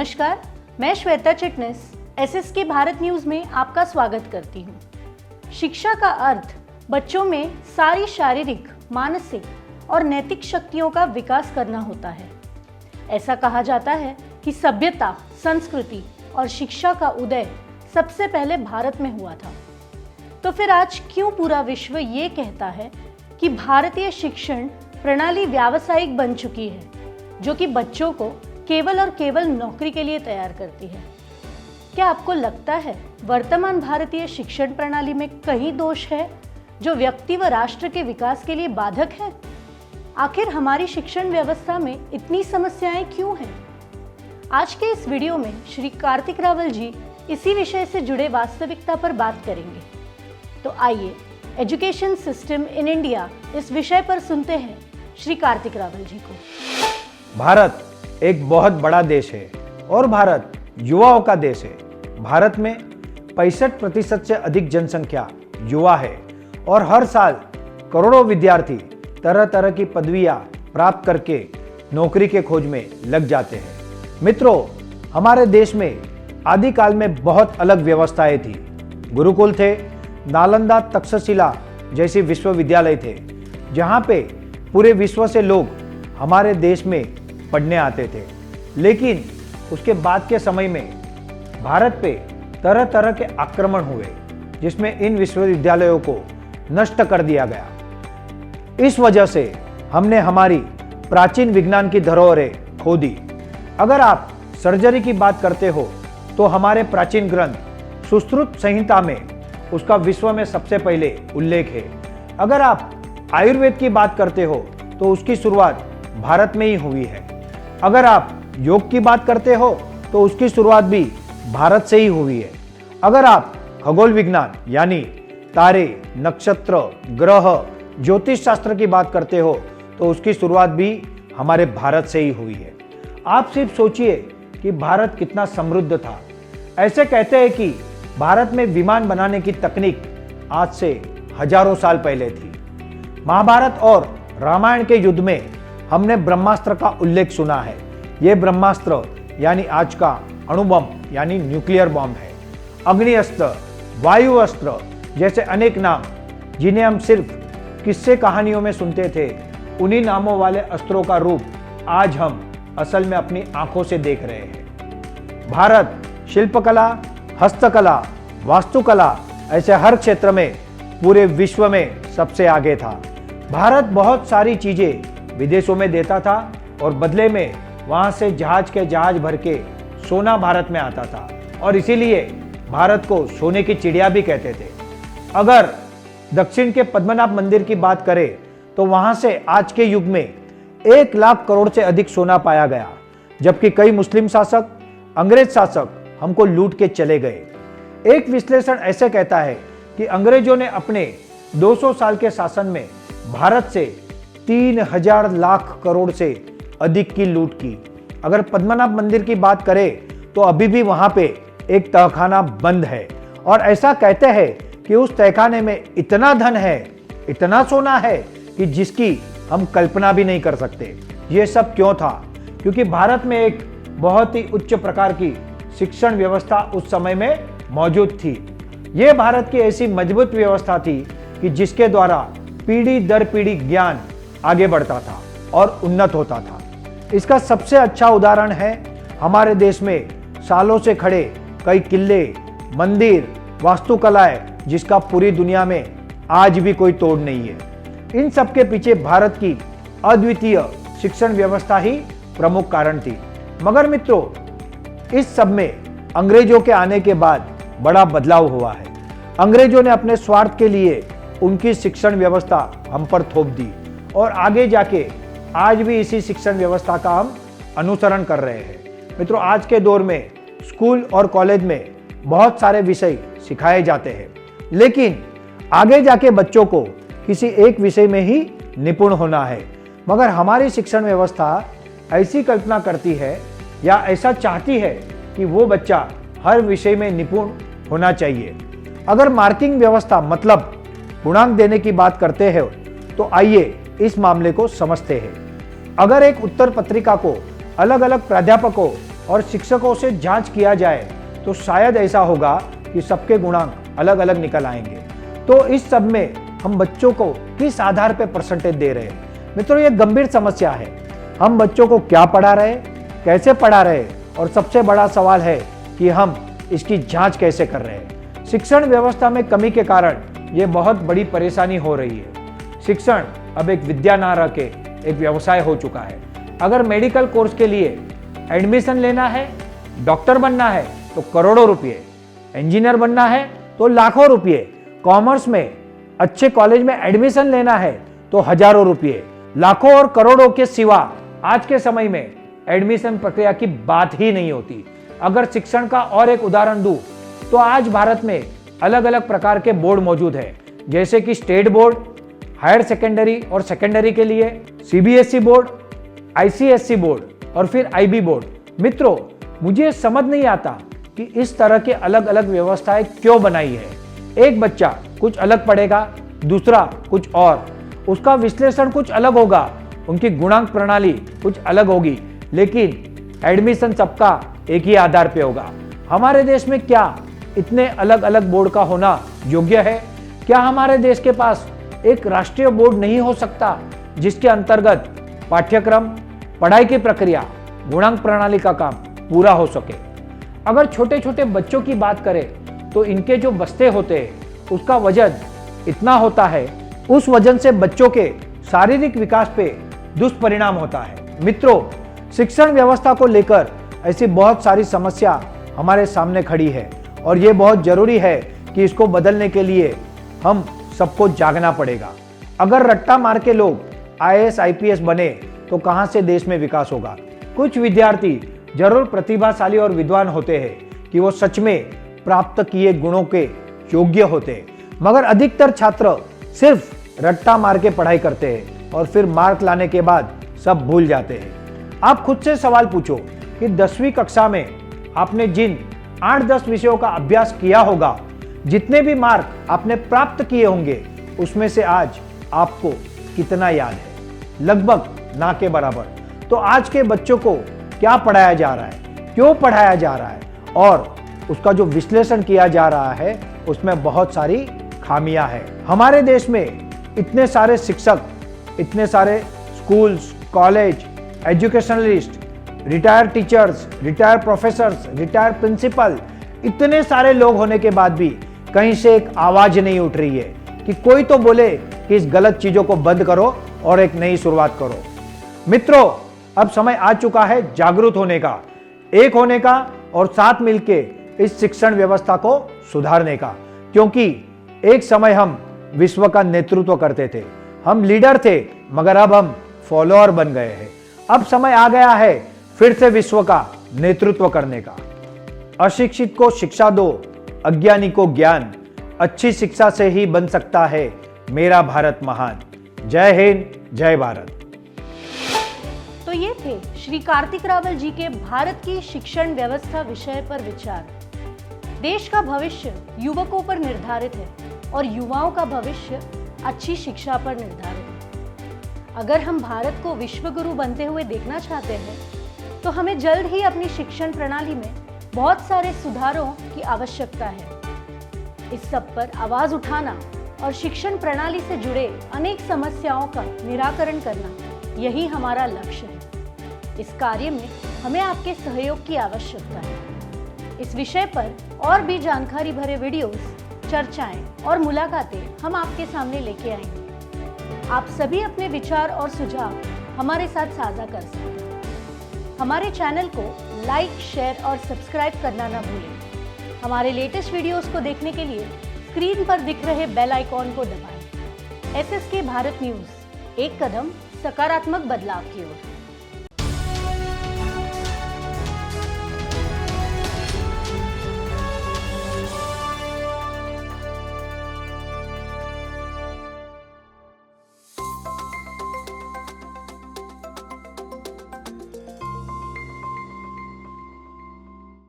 नमस्कार, मैं Shweta Chitnis SSK Bharat news में आपका स्वागत करती हूँ। शिक्षा का अर्थ बच्चों में सारी शारीरिक, मानसिक और नैतिक शक्तियों का विकास करना होता है। ऐसा कहा जाता है कि सभ्यता, संस्कृति और शिक्षा का उदय सबसे पहले भारत में हुआ था। तो फिर आज क्यों पूरा विश्व ये कहता है कि भारतीय शिक्षण प्रणाली व्यावसायिक बन चुकी है, जो कि बच्चों को केवल और केवल नौकरी के लिए तैयार करती है? क्या आपको लगता है वर्तमान भारतीय शिक्षण प्रणाली में कहीं दोष है जो व्यक्ति व राष्ट्र के विकास के लिए बाधक है? आखिर हमारी शिक्षण व्यवस्था में इतनी समस्याएं क्यों हैं? आज के इस वीडियो में श्री कार्तिक रावल जी इसी विषय से जुड़े वास्तविकता पर बात करेंगे। तो आइए एजुकेशन सिस्टम इन इंडिया इस विषय पर सुनते हैं श्री कार्तिक रावल जी को। भारत एक बहुत बड़ा देश है और भारत युवाओं का देश है। भारत में 65% से अधिक जनसंख्या युवा है और हर साल करोड़ों विद्यार्थी तरह तरह की पदवियां प्राप्त करके नौकरी के खोज में लग जाते हैं। मित्रों, हमारे देश में आदिकाल में बहुत अलग व्यवस्थाएं थी। गुरुकुल थे, नालंदा, तक्षशिला जैसे विश्वविद्यालय थे, जहां पे पूरे विश्व से लोग हमारे देश में पढ़ने आते थे। लेकिन उसके बाद के समय में भारत पे तरह तरह के आक्रमण हुए, जिसमें इन विश्वविद्यालयों को नष्ट कर दिया गया। इस वजह से हमने हमारी प्राचीन विज्ञान की धरोहरें खो दी। अगर आप सर्जरी की बात करते हो तो हमारे प्राचीन ग्रंथ सुश्रुत संहिता में उसका विश्व में सबसे पहले उल्लेख है। अगर आप आयुर्वेद की बात करते हो तो उसकी शुरुआत भारत में ही हुई है। अगर आप योग की बात करते हो तो उसकी शुरुआत भी भारत से ही हुई है। अगर आप खगोल विज्ञान यानी तारे, नक्षत्र, ग्रह, ज्योतिष शास्त्र की बात करते हो तो उसकी शुरुआत भी हमारे भारत से ही हुई है। आप सिर्फ सोचिए कि भारत कितना समृद्ध था। ऐसे कहते हैं कि भारत में विमान बनाने की तकनीक आज से हजारों साल पहले थी। महाभारत और रामायण के युद्ध में हमने ब्रह्मास्त्र का उल्लेख सुना है। यह ब्रह्मास्त्र यानी आज का अणुबम यानी न्यूक्लियर बॉम्ब है। अग्नि अस्त्र, वायु अस्त्र जैसे अनेक नाम जिन्हें हम सिर्फ किस्से कहानियों में सुनते थे, उन्हीं नामों वाले अस्त्रों का रूप आज हम असल में अपनी आंखों से देख रहे हैं। भारत शिल्पकला, हस्तकला, वास्तुकला ऐसे हर क्षेत्र में पूरे विश्व में सबसे आगे था। भारत बहुत सारी चीजें विदेशों में देता था और बदले में वहां से जहाज के जहाज भर के सोना भारत में आता था और इसीलिए भारत को सोने की चिड़िया भी कहते थे। अगर दक्षिण के पद्मनाभ मंदिर की बात करें तो वहां से आज के युग में 1 लाख करोड़ से अधिक सोना पाया गया, जबकि कई मुस्लिम शासक, अंग्रेज शासक हमको लूट के चले गए। एक विश्लेषण ऐसे कहता है कि अंग्रेजों ने अपने 200 साल के शासन में भारत से 3000 लाख करोड़ से अधिक की लूट की। अगर पद्मनाभ मंदिर की बात करें तो अभी भी वहां पे एक तहखाना बंद है और ऐसा कहते हैं कि उस तहखाने में इतना धन है, इतना सोना है कि जिसकी हम कल्पना भी नहीं कर सकते। ये सब क्यों था? क्योंकि भारत में एक बहुत ही उच्च प्रकार की शिक्षण व्यवस्था उस समय में मौजूद थी। ये भारत की ऐसी मजबूत व्यवस्था थी कि जिसके द्वारा पीढ़ी दर पीढ़ी ज्ञान आगे बढ़ता था और उन्नत होता था। इसका सबसे अच्छा उदाहरण है हमारे देश में सालों से खड़े कई किले, मंदिर, वास्तुकलाएं, जिसका पूरी दुनिया में आज भी कोई तोड़ नहीं है। इन सब के पीछे भारत की अद्वितीय शिक्षण व्यवस्था ही प्रमुख कारण थी। मगर मित्रों, इस सब में अंग्रेजों के आने के बाद बड़ा बदलाव हुआ है। अंग्रेजों ने अपने स्वार्थ के लिए उनकी शिक्षण व्यवस्था हम पर थोप दी और आगे जाके आज भी इसी शिक्षण व्यवस्था का हम अनुसरण कर रहे हैं। मित्रों, आज के दौर में स्कूल और कॉलेज में बहुत सारे विषय सिखाए जाते हैं, लेकिन आगे जाके बच्चों को किसी एक विषय में ही निपुण होना है। मगर हमारी शिक्षण व्यवस्था ऐसी कल्पना करती है या ऐसा चाहती है कि वो बच्चा हर विषय में निपुण होना चाहिए। अगर मार्किंग व्यवस्था मतलब गुणांक देने की बात करते हैं तो आइए इस मामले को समझते हैं। अगर एक उत्तर पत्रिका को अलग अलग प्राध्यापकों और शिक्षकों से जांच किया जाए तो शायद ऐसा होगा कि सबके गुणांक अलग अलग निकल आएंगे। तो इस सब में हम बच्चों को किस आधार पर परसेंटेज दे रहे हैं? मित्रों, ये गंभीर समस्या है। हम बच्चों को क्या पढ़ा रहे, कैसे पढ़ा रहे, और सबसे बड़ा सवाल है कि हम इसकी जांच कैसे कर रहे हैं। शिक्षण व्यवस्था में कमी के कारण ये बहुत बड़ी परेशानी हो रही है। शिक्षण अब एक विद्या ना रह के एक व्यवसाय हो चुका है। अगर मेडिकल कोर्स के लिए एडमिशन लेना है, डॉक्टर बनना है तो करोड़ों रुपये, इंजीनियर बनना है तो लाखों रुपये, कॉमर्स में अच्छे कॉलेज में एडमिशन लेना है तो हजारों रुपये, लाखों और करोड़ों के सिवा आज के समय में एडमिशन प्रक्रिया की बात ही नहीं होती। अगर शिक्षण का और एक उदाहरण दूं तो आज भारत में अलग अलग प्रकार के बोर्ड मौजूद हैं, जैसे कि स्टेट बोर्ड, हायर सेकेंडरी और सेकेंडरी के लिए सीबीएसई बोर्ड, आईसीएसई बोर्ड और फिर आईबी बोर्ड। मित्रों, मुझे समझ नहीं आता कि इस तरह के अलग अलग व्यवस्थाएं क्यों बनाई है। एक बच्चा कुछ अलग पढ़ेगा, दूसरा कुछ और, उसका विश्लेषण कुछ अलग होगा, उनकी गुणांक प्रणाली कुछ अलग होगी, लेकिन एडमिशन सबका एक ही आधार पे होगा। हमारे देश में क्या इतने अलग अलग बोर्ड का होना योग्य है? क्या हमारे देश के पास एक राष्ट्रीय बोर्ड नहीं हो सकता जिसके अंतर्गत पाठ्यक्रम, पढ़ाई की प्रक्रिया, गुणांक प्रणाली का काम पूरा हो सके? अगर छोटे छोटे बच्चों की बात करें तो इनके जो बस्ते होते हैं उसका वजन इतना होता है, उस वजन से बच्चों के शारीरिक विकास पे दुष्परिणाम होता है। मित्रों, शिक्षण व्यवस्था को लेकर ऐसी बहुत सारी समस्या हमारे सामने खड़ी है और ये बहुत जरूरी है कि इसको बदलने के लिए हम सबको जागना पड़ेगा। अगर रट्टा मार के लोग आईएएस आईपीएस बने तो कहां से देश में विकास होगा? कुछ विद्यार्थी जरूर प्रतिभाशाली और विद्वान होते हैं कि वो सच में प्राप्त किए गुणों के योग्य होते हैं, मगर अधिकतर छात्र सिर्फ रट्टा मार के पढ़ाई करते हैं और फिर मार्क लाने के बाद सब भूल जाते हैं। आप खुद से सवाल पूछो कि 10वीं कक्षा में आपने जिन 8-10 विषयों का अभ्यास किया होगा, जितने भी मार्क आपने प्राप्त किए होंगे, उसमें से आज आपको कितना याद है? लगभग ना के बराबर। तो आज के बच्चों को क्या पढ़ाया जा रहा है, क्यों पढ़ाया जा रहा है और उसका जो विश्लेषण किया जा रहा है उसमें बहुत सारी खामियां हैं। हमारे देश में इतने सारे शिक्षक, इतने सारे schools, college, educationalist, retired teachers, retired professors, retired principal, इतने सारे लोग होने के बाद भी कहीं से एक आवाज नहीं उठ रही है कि कोई तो बोले कि इस गलत चीजों को बंद करो और एक नई शुरुआत करो। मित्रों, अब समय आ चुका है जागरूक होने का, एक होने का और साथ मिलके इस शिक्षण व्यवस्था को सुधारने का, क्योंकि एक समय हम विश्व का नेतृत्व करते थे, हम लीडर थे, मगर अब हम फॉलोअर बन गए हैं। अब समय आ गया है फिर से विश्व का नेतृत्व करने का। अशिक्षित को शिक्षा दो, अज्ञानी को ज्ञान, अच्छी शिक्षा से ही बन सकता है मेरा भारत महान। जय हिंद, जय भारत। तो ये थे श्री कार्तिक रावल जी के भारत की शिक्षण व्यवस्था विषय पर विचार। देश का भविष्य युवकों पर निर्धारित है और युवाओं का भविष्य अच्छी शिक्षा पर निर्धारित है। अगर हम भारत को विश्वगुरु बनते हुए देखना चाहते हैं तो हमें जल्द ही अपनी शिक्षण प्रणाली में बहुत सारे सुधारों की आवश्यकता है। इस सब पर आवाज उठाना और शिक्षण प्रणाली से जुड़े अनेक समस्याओं का निराकरण करना, यही हमारा लक्ष्य है। इस कार्य में हमें आपके सहयोग की आवश्यकता है। इस विषय पर और भी जानकारी भरे वीडियोस, चर्चाएं और मुलाकातें हम आपके सामने लेके आएंगे। आप सभी अपने विचार और सुझाव हमारे साथ साझा कर सकते हैं। हमारे चैनल को लाइक, शेयर और सब्सक्राइब करना ना भूलें। हमारे लेटेस्ट वीडियोस को देखने के लिए स्क्रीन पर दिख रहे बेल आइकॉन को दबाएं। एसएसके भारत न्यूज़, एक कदम सकारात्मक बदलाव की ओर।